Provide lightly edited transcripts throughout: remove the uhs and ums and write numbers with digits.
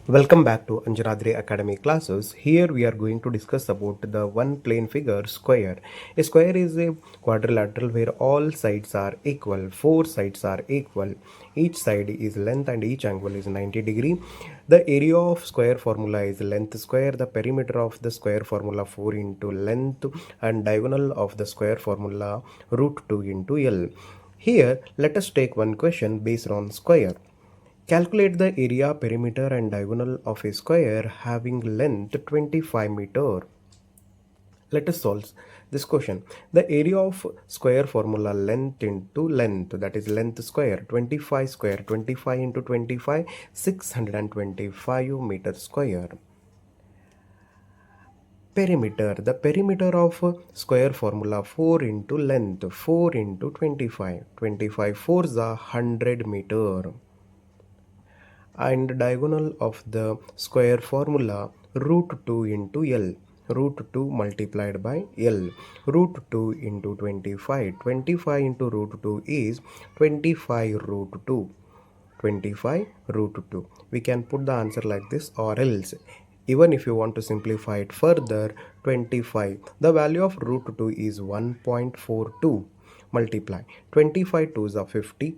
Welcome back to Anjanadri Academy classes. Here we are going to discuss about the one plane figure square. A square is a quadrilateral where all sides are equal. Four sides are equal. Each side is length and each angle is 90 degree. The area of square formula is length square. The perimeter of the square formula 4 into length and diagonal of the square formula root 2 into L. Here let us take one question based on square. Calculate the area, perimeter and diagonal of a square having length 25 meter. Let us solve this question. The area of square formula length into length, that is length square, 25 square, 25 into 25, 625 meter square. Perimeter, the perimeter of square formula 4 into length, 4 into 25, 25 4 is 100 meter. And diagonal of the square formula root 2 into L. Root 2 multiplied by L. Root 2 into 25. 25 into root 2 is 25 root 2. 25 root 2. We can put the answer like this, or else even if you want to simplify it further, 25. The value of root 2 is 1.42. Multiply 25 2s are 50.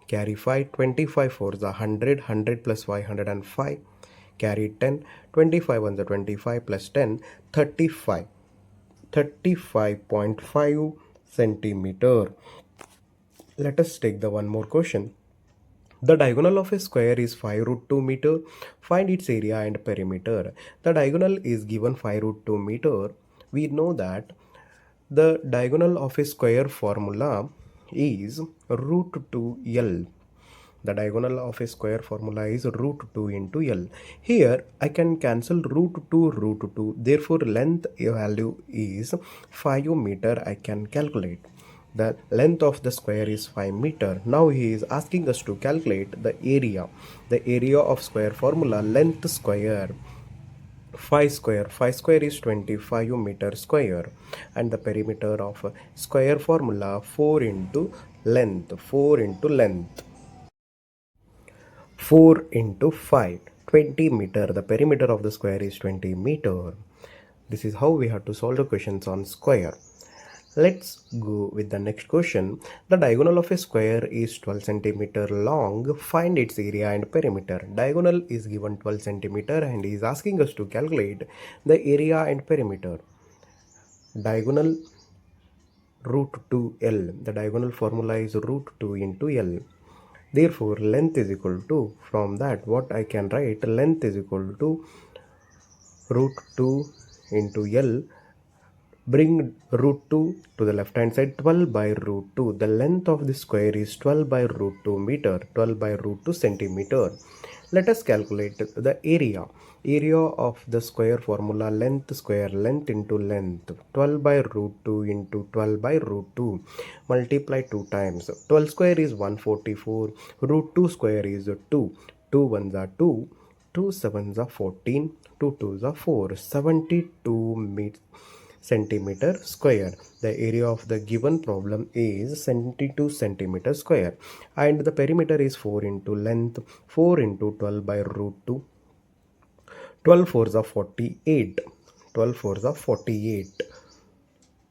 Carry 5, 25 4s are 100, 100 plus 505. Carry 10, 25 1s are 25 plus 10, 35. 35.5 centimeter. Let us take the one more question. The diagonal of a square is 5 root 2 meter. Find its area and perimeter. The diagonal is given 5 root 2 meter. We know that the diagonal of a square formula is root 2L. The diagonal of a square formula is root 2 into L. Here I can cancel root 2 root 2. Therefore length value is 5 meter. I can calculate. The length of the square is 5 meter. Now he is asking us to calculate the area. The area of square formula length square 5 square is 25 meter square, and the perimeter of square formula 4 into length 4 into 5, 20 meter. The perimeter of the square is 20 meter. This is how we have to solve the questions on square. Let's go with the next question. The diagonal of a square is 12 centimeter long. Find its area and perimeter. Diagonal is given 12 centimeter and is asking us to calculate the area and perimeter. Diagonal root 2L. The diagonal formula is root 2 into L. Therefore, length is equal to, from that what I can write, length is equal to root 2 into L. Bring root 2 to the left hand side, 12 by root 2. The length of the square is 12 by root 2 meter, 12 by root 2 centimeter. Let us calculate the area. Area of the square formula length square, length into length, 12 by root 2 into 12 by root 2. Multiply 2 times. 12 square is 144. Root 2 square is 2. 2 ones are 2. 2 sevens are 14. 2 twos are 4. 72 centimeter square. The area of the given problem is 72 centimeter square, and the perimeter is 4 into length, 4 into 12 by root 2. 12 fours are 48. 12 fours are 48.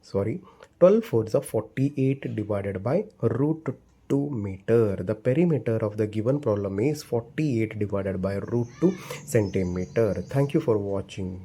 Sorry, 12 fours are 48 divided by root 2 meter. The perimeter of the given problem is 48 divided by root 2 centimeter. Thank you for watching.